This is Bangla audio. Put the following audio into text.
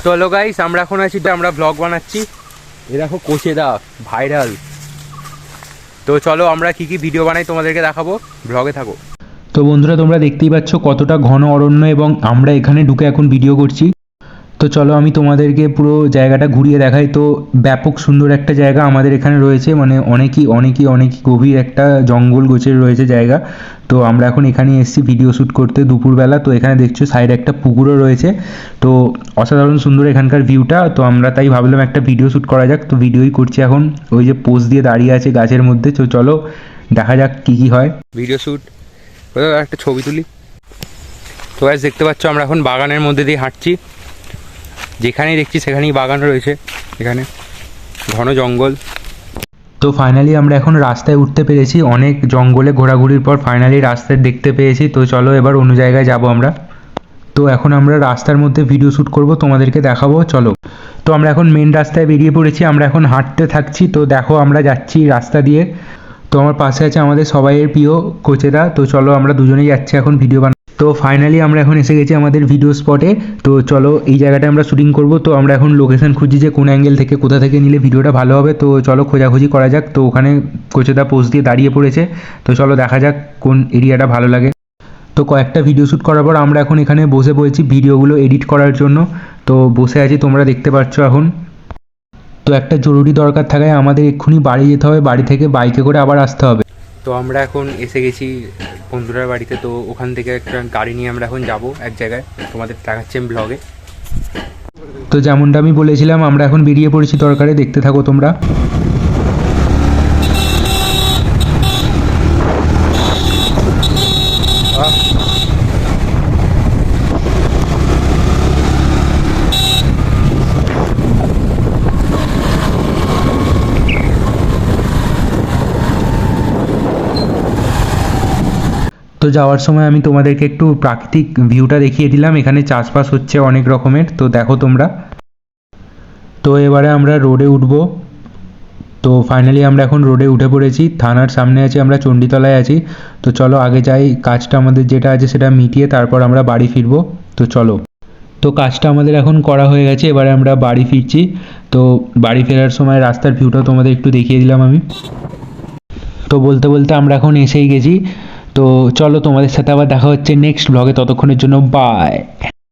চলো গাইস, আমরা এখন আছি, তো আমরা ব্লগ বানাচ্ছি। এ দেখো কোচেদা ভাইরাল। তো চলো আমরা কি কি ভিডিও বানাই তোমাদেরকে দেখাবো, ব্লগে থাকো। তো বন্ধুরা, তোমরা দেখতেই পাচ্ছ কতটা ঘন অরণ্য এবং আমরা এখানে ঢুকে এখন ভিডিও করছি। তো চলো আমি তোমাদেরকে পুরো জায়গাটা ঘুরিয়ে দেখাই। তো ব্যাপক সুন্দর একটা জায়গা আমাদের এখানে রয়েছে, মানে অনেকই গভীর একটা জঙ্গল গোছের রয়েছে জায়গা। তো আমরা এখন এখানে এসেছি ভিডিও শ্যুট করতে দুপুরবেলা। তো এখানে দেখছো সাইডে একটা পুকুরও রয়েছে। তো অসাধারণ সুন্দর এখানকার ভিউটা। তো আমরা তাই ভাবলাম একটা ভিডিও শ্যুট করা যাক। তো ভিডিওই করছি এখন। ওই যে পোজ দিয়ে দাঁড়িয়ে আছে গাছের মধ্যে। তো চলো দেখা যাক কী কী হয়। ভিডিও শ্যুট একটা ছবি তুলি। তো গাইস দেখতে পাচ্ছ আমরা এখন বাগানের মধ্যে দিয়ে হাঁটছি। যেখানেই দেখছি সেখানেই বাগান রয়েছে, এখানে ঘন জঙ্গল। তো ফাইনালি আমরা এখন রাস্তায় উঠতে পেরেছি। অনেক জঙ্গলে ঘোরাঘুরির পর ফাইনালি রাস্তায় দেখতে পেয়েছি। তো চলো এবার অন্য জায়গায় যাব আমরা। তো এখন আমরা রাস্তার মধ্যে ভিডিও শ্যুট করব, তোমাদেরকে দেখাবো। চলো, তো আমরা এখন মেন রাস্তায় বেরিয়ে পড়েছি। আমরা এখন হাঁটতে থাকছি। তো দেখো আমরা যাচ্ছি রাস্তা দিয়ে। তো আমার পাশে আছে আমাদের সবাইয়ের প্রিয় কোচেদা। তো চলো আমরা দুজনেই যাচ্ছি এখন ভিডিও বানাতে। তো ফাইনালি আমরা এখন এসে গেছি আমাদের ভিডিও স্পটে। তো চলো এই জায়গাটায় আমরা শুটিং করব। তো আমরা এখন লোকেশন খুঁজি যে কোন অ্যাঙ্গেল থেকে কোথা থেকে নিলে ভিডিওটা ভালো হবে। তো চলো খোঁজাখুঁজি করা যাক। তো ওখানে কোচেদা পোজ দিয়ে দাঁড়িয়ে পড়েছে। তো চলো দেখা যাক কোন এরিয়াটা ভালো লাগে। তো কয়েকটা ভিডিও শ্যুট করার পর আমরা এখন এখানে বসে পড়েছি ভিডিওগুলো এডিট করার জন্য। তো বসে আছি, তোমরা দেখতে পাচ্ছ এখন। তো একটা জরুরি দরকার থাকায় আমাদের এক্ষুনি বাড়ি যেতে হবে। বাড়ি থেকে বাইকে করে আবার আসতে হবে। তো আমরা এখন এসে গেছি বন্ধুরার বাড়িতে। তো ওখান থেকে একটা গাড়ি নিয়ে আমরা এখন যাব এক জায়গায়, তোমাদের দেখাচ্ছি আমি ব্লগে। তো যেমনটা আমি বলেছিলাম আমরা এখন বেরিয়ে পড়েছি দরকারে, দেখতে থাকো তোমরা। তো যাওয়ার সময় আমি তোমাদেরকে একটু প্রাকৃতিক ভিউটা দেখিয়ে দিলাম। এখানে চাষবাস হচ্ছে অনেক রকমের, তো দেখো তোমরা। তো এবারে আমরা রোডে উঠব। তো ফাইনালি আমরা এখন রোডে উঠে পড়েছি। থানার সামনে আছি, আমরা চণ্ডীতলায় আছি। তো চলো আগে যাই, কাজটা আমাদের যেটা আছে সেটা মিটিয়ে তারপর আমরা বাড়ি ফিরবো। তো চলো, তো কাজটা আমাদের এখন করা হয়ে গেছে। এবারে আমরা বাড়ি ফিরছি। তো বাড়ি ফেরার সময় রাস্তার ভিউটাও তোমাদের একটু দেখিয়ে দিলাম আমি। তো বলতে বলতে আমরা এখন এসেই গেছি। তো চলো তোমাদের সাথে আবার দেখা হচ্ছে নেক্সট ব্লগে। ততক্ষণের জন্য বাই।